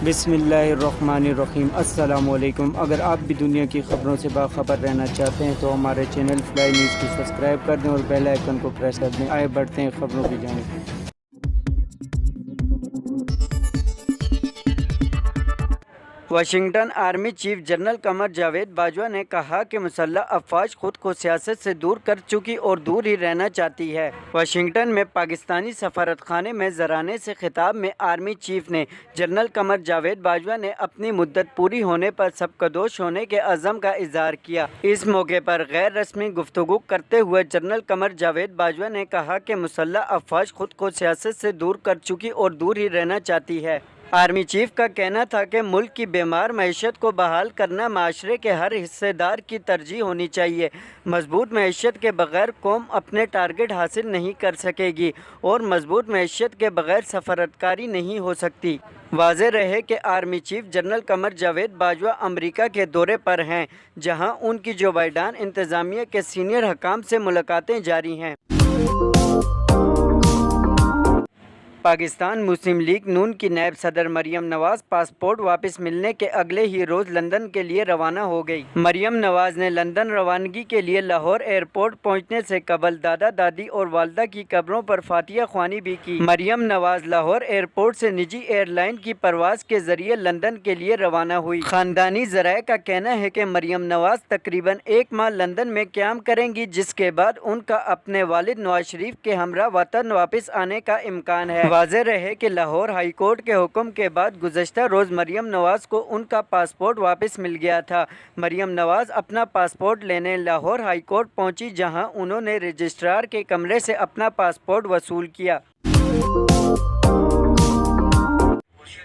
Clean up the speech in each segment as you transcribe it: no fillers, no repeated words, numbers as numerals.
बिस्मिल्लाहिर्रहमानिर्रहीम। अस्सलाम वालेकुम। अगर आप भी दुनिया की खबरों से बाखबर रहना चाहते हैं तो हमारे चैनल फ्लाई न्यूज़ को सब्सक्राइब कर दें और बेल आइकन को प्रेस कर दें। आए बढ़ते हैं खबरों की जानिब। Washington army chief general Qamar Javed Bajwa ने कहा कि मुसल्लह अफवाज खुद को सियासत से दूर कर चुकी और दूर ही रहना चाहती है। वाशिंगटन में पाकिस्तानी सफारतखाने में ज़राने से खिताब में आर्मी चीफ ने जनरल कमर जावेद बाजवा ने अपनी मुद्दत पूरी होने पर सबकदोश होने के अज़म का इजहार किया। इस मौके पर गैर रस्मी गुफ्तगू करते हुए जनरल कमर जावेद बाजवा ने कहा कि मुसल्लह अफवाज खुद को सियासत से दूर कर चुकी और दूर ही रहना चाहती है। आर्मी चीफ का कहना था कि मुल्क की बीमार मईशत को बहाल करना माशरे के हर हिस्सेदार की तरजीह होनी चाहिए। मजबूत मईशत के बगैर कौम अपने टारगेट हासिल नहीं कर सकेगी और मजबूत मईशत के बगैर सफारतकारी नहीं हो सकती। वाज़ेह रहे कि army chief general Qamar Javed Bajwa America के दौरे पर हैं, जहां उनकी जो बाइडेन इंतज़ामिया के सीनियर हकाम से मुलाकातें जारी हैं। पाकिस्तान मुस्लिम लीग नून की नायब सदर मरियम नवाज पासपोर्ट वापस मिलने के अगले ही रोज़ लंदन के लिए रवाना हो गई। मरियम नवाज ने लंदन रवानगी के लिए लाहौर एयरपोर्ट पहुंचने से कबल दादा दादी और वालदा की कब्रों पर फातिया ख्वानी भी की। मरियम नवाज लाहौर एयरपोर्ट से निजी एयरलाइन की परवाज के जरिए लंदन के लिए रवाना हुई। खानदानी ज़राए का कहना है कि मरियम नवाज तकरीबन 1 माह लंदन में क़याम करेंगी, जिसके बाद उनका अपने वालिद नवाज शरीफ के हमरा वतन वापस आने का इम्कान है। वाज़ेह रहे कि लाहौर हाई कोर्ट के हुक्म के बाद गुज़श्ता रोज़ मरियम नवाज को उनका पासपोर्ट वापस मिल गया था। मरियम नवाज अपना पासपोर्ट लेने लाहौर हाई कोर्ट पहुंची, जहां उन्होंने रजिस्ट्रार के कमरे से अपना पासपोर्ट वसूल किया।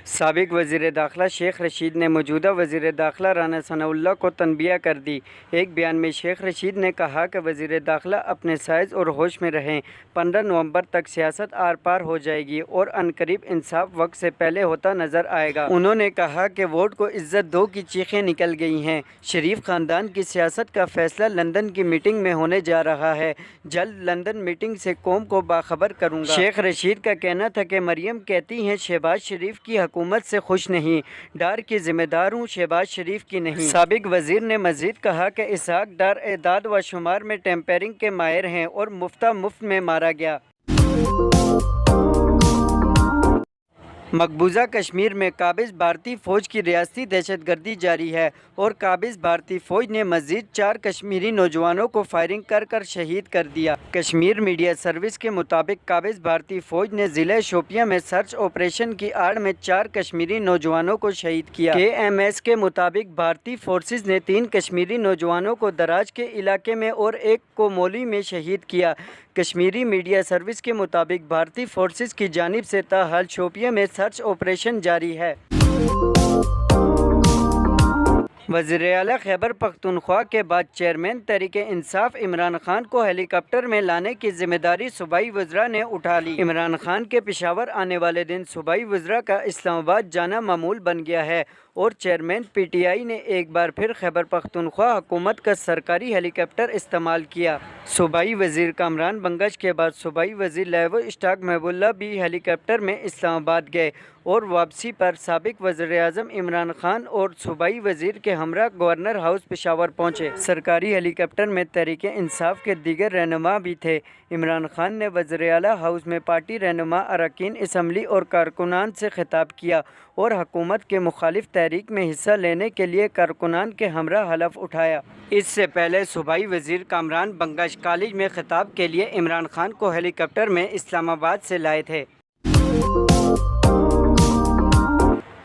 साबिक वज़ीर दाखिला शेख रशीद ने मौजूदा वज़ीर दाखिला राना सनाउल्लाह को तनबिया कर दी। एक बयान में शेख रशीद ने कहा कि वज़ीर दाखिला अपने साइज़ और होश में रहें। 15 नवंबर तक सियासत आर पार हो जाएगी और अनकरीब इंसाफ वक्त से पहले होता नज़र आएगा। उन्होंने कहा कि वोट को इज्जत दो की चीखें निकल गई हैं। शरीफ ख़ानदान की सियासत का फैसला लंदन की मीटिंग में होने जा रहा है। जल्द लंदन मीटिंग से कौम को बाखबर करूँगा। शेख रशीद का कहना था कि मरियम कहती हैं शहबाज शरीफ की हुकूमत से खुश नहीं, डार की जिम्मेदार हूँ, शहबाज शरीफ की नहीं। साबिक वजीर ने मजीद कहा कि इसहाक डार एदाद व शुमार में टेम्परिंग के माहिर हैं और मुफ्त में मारा गया। मकबूजा कश्मीर में काबिज भारतीय फ़ौज की रियासती दहशतगर्दी जारी है और काबिज भारतीय फ़ौज ने मज़ीद 4 कश्मीरी नौजवानों को फायरिंग कर शहीद कर दिया। कश्मीर मीडिया सर्विस के मुताबिक काबिज भारतीय फ़ौज ने ज़िले शोपियां में सर्च ऑपरेशन की आड़ में 4 कश्मीरी नौजवानों को शहीद किया। KMS के मुताबिक भारतीय फोर्सेज ने 3 कश्मीरी नौजवानों को दराज के इलाके में और 1 को मौली में शहीद किया। कश्मीरी मीडिया सर्विस के मुताबिक भारतीय फोर्सेज की जानिब से ताहाल शोपियां में सर्च ऑपरेशन जारी है। वज़ीर-ए-आला खैबर पख्तूनख्वा के बाद चेयरमैन तहरीक-ए-इंसाफ इमरान खान को हेलीकॉप्टर में लाने की जिम्मेदारी सूबाई वज़रा ने उठा ली। इमरान खान के पेशावर आने वाले दिन सूबाई वज़रा का इस्लामाबाद जाना मामूल बन गया है और चेयरमैन PTI ने एक बार फिर खैबर पख्तूनख्वा हुकूमत का सरकारी हेलीकॉप्टर इस्तेमाल किया। सूबाई वज़ीर कामरान बंगश के बाद सूबाई वज़ीर लेवो इश्ताक महबूबुल्लाह भी हेलीकॉप्टर में इस्लामाबाद गए और वापसी पर साबिक वज़ीर-ए-आज़म इमरान खान और सूबाई वज़ीर के हमरा गवर्नर हाउस पेशावर पहुँचे। सरकारी हेलीकॉप्टर में तहरीक-ए-इंसाफ के दीगर रहनुमा भी थे। इमरान खान ने वज़ीर-ए-आला हाउस में पार्टी रहनुमा, अरकान असम्बली और कारकुनान से खिताब किया और हुकूमत के मुखालिफ तहरीक में हिस्सा लेने के लिए कारकुनान के हमरा हलफ उठाया। इससे पहले सूबाई वज़ीर कामरान बंगश कॉलेज में खिताब के लिए इमरान खान को हेलीकॉप्टर में इस्लामाबाद से लाए थे।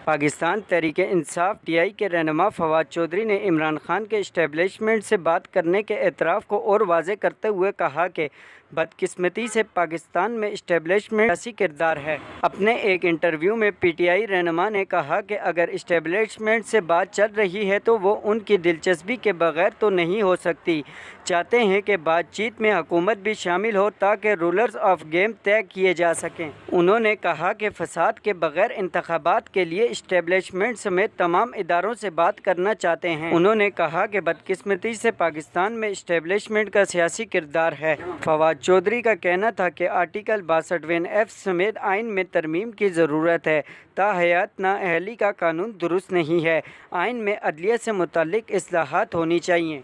पाकिस्तान तहरीक-ए-इंसाफ TI के रहनुमा फवाद चौधरी ने इमरान खान के इस्टेब्लिशमेंट से बात करने के एतराफ़ को और वाज़ेह करते हुए कहा कि बदकिस्मती से पाकिस्तान में इस्टेब्लिशमेंट सियासी किरदार है। अपने एक इंटरव्यू में PTI रहनुमा ने कहा कि अगर इस्टेब्लिशमेंट से बात चल रही है तो वो उनकी दिलचस्पी के बगैर तो नहीं हो सकती। चाहते हैं कि बातचीत में हुकूमत भी शामिल हो ताकि रूलर्स ऑफ गेम तय किए जा सकें। उन्होंने कहा कि फसाद के बगैर इंतखाबात के लिए इस्टेब्लिशमेंट समेत तमाम इदारों से बात करना चाहते हैं। उन्होंने कहा कि बदकिस्मती से पाकिस्तान में इस्टेब्लिशमेंट का सियासी किरदार है। फवाद चौधरी का कहना था कि आर्टिकल 62F समेत आइन में तरमीम की ज़रूरत है। ताहयात नाअहली का कानून दुरुस्त नहीं है। आइन में अदलिया से मुतल्लिक इस्लाहात होनी चाहिए।